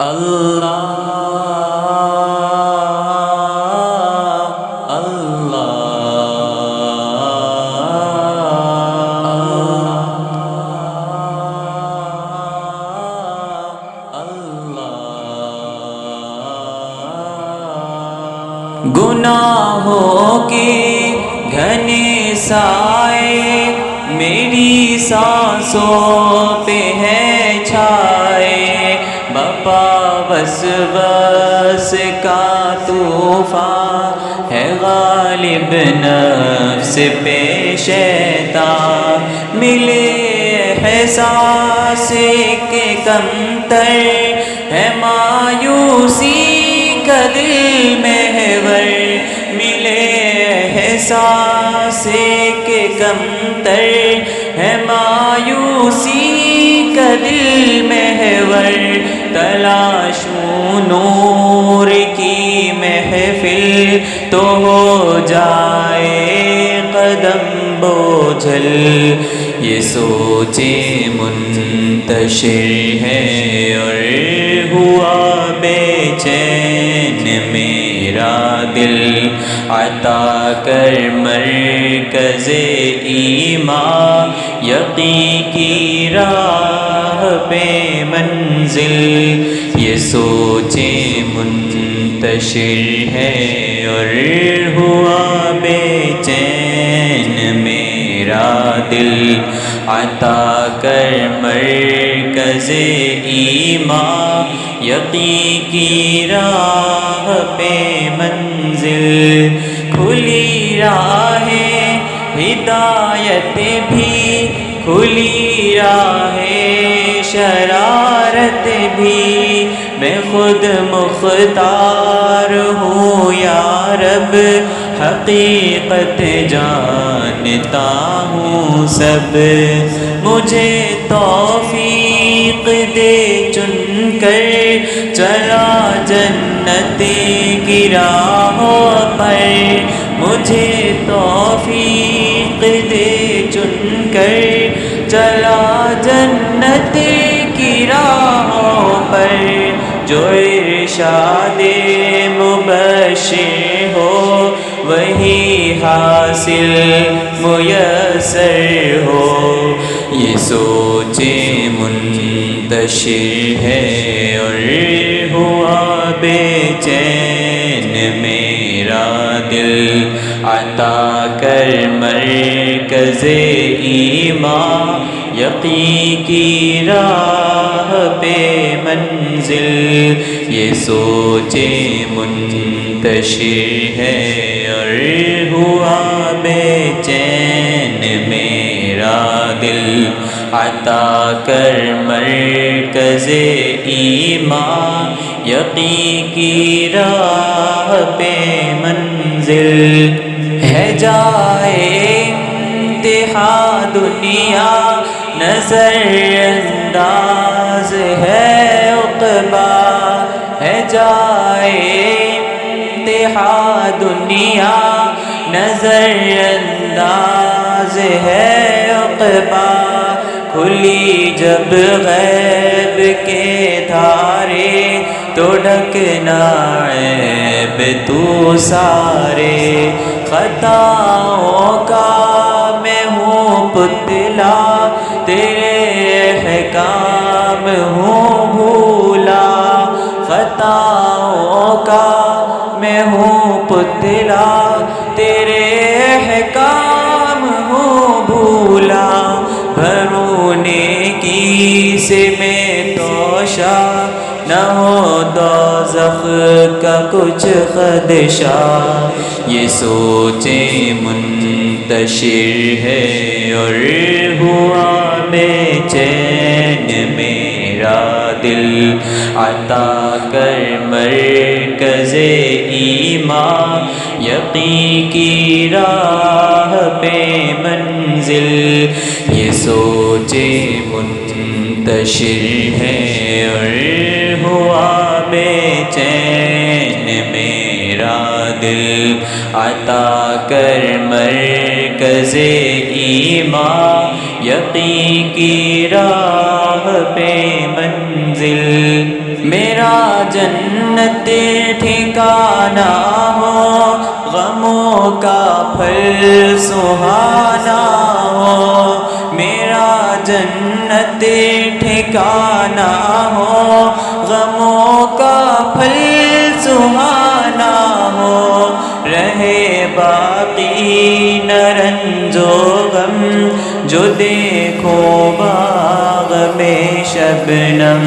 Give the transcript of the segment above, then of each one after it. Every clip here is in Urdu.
اللہ اللہ اللہ گناہوں کے گھنے سائے میری سانسوں پہ ہے چھائے بپا وسوس کا طوفان ہے غالب نفس پہ شیطان ملے احساس کے کمتر ہے مایوسی کا دل محور ملے احساس کے کمتر ہے مایوسی کا دل محور تلاشوں نور کی محفل تو ہو جائے قدم بوجھل یہ سوچے منتشر ہے اور ہوا بے چین میرا دل عطا کر مرکز ایمان یقین کی راہ پہ منزل یہ سوچے منتشر ہے اور ہوا بے چین میرا دل عطا کر مرکز ایمان یقین کی راہ پہ منزل کھلی راہ ہدایت بھی کھلی راہ شرارت بھی میں خود مختار ہوں یا رب حقیقت جانتا ہوں سب مجھے توفیق دے چن کر چلا جنت کی راہوں پر مجھے توفیق دے چن کر چلا جنت کی راہوں پر جو ارشاد مبشر ہو وہی حاصل میسر ہو یہ سوچے منتشر ہے اور ہوا بے چین میرا دل عطا کر مرکز ایمان یقین کی راہ پہ منزل یہ سوچے منتشر ہے اور ہوا بے چین میرا دل عطا کر مرکز ایمان یقین کی راہ پہ منزل ہے جائے انتہا دنیا نظر انداز ہے عقبا ہے جائے انتہا دنیا نظر انداز ہے عقبا کھلی جب غیب کے دھارے تو ڈھکنا عیب تو سارے خطاؤں کا میں ہوں پتلا تیرے احکام ہوں بھولا خطاؤں کا میں ہوں پتلا تیرے احکام ہوں بھولا بھرونے کی سے میں توشہ نہ ہو دوزخ کا کچھ خدشہ یہ سوچے منتشر ہے اور ہوا بے چین میرا دل عطا کر مرکز ایمان یقین کی راہ پہ منزل یہ سوچے منتشر ہے اور ہوا بے چین میرا دل عطا کر مرکز ایمان یقین کی راہ پہ منزل میرا جنت ٹھکانہ ہو، غموں کا پھل سہانا ہو، میرا جنت ٹھکانہ ہو، غموں کا پھل سہانا ہو، رہے باقی نہ رنج و غم، جو دیکھو باغ میں شبنم،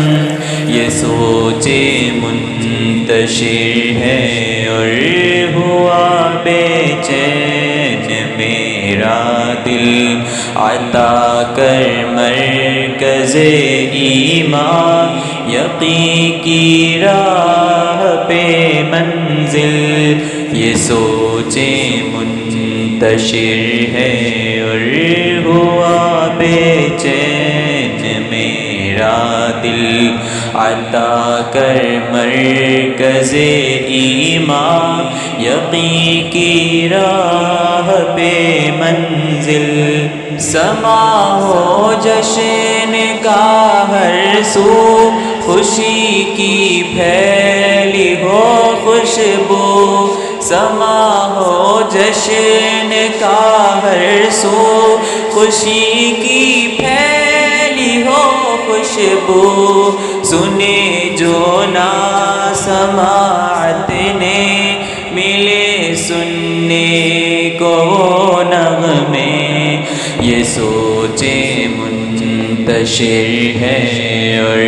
یہ سوچے منتشر ہے اور ہوا بے چین میرا دل، عطا کر مرکز ایمان، یقین کی راہ پہ منزل، یہ سوچے منتشر ہے اور ہوا بے چین میرا دل، عطا کر مرکز ایمان، یقین کی راہ پہ منزل، سما ہو جشن کا ہر سو، خوشی کی پھیلی ہو خوشبو، سما ہو جشن کا ہر سو، خوشی کی پھیلی ہو خوشبو، سنے جو نا سماعت نے، ملے سننے کو نغمے، یہ سوچے منتشر ہے اور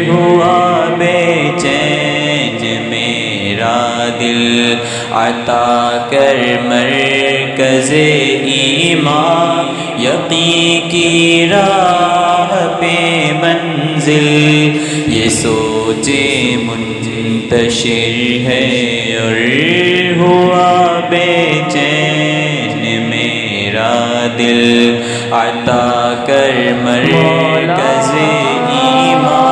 ہوا بے چین میرا دل، عطا کر مرکز ایمان، یقین کی راہ پہ منزل، یہ سوچے منتشر ہے اور ہوا بے چین میرا دل، عطا کر مرکز ایمان۔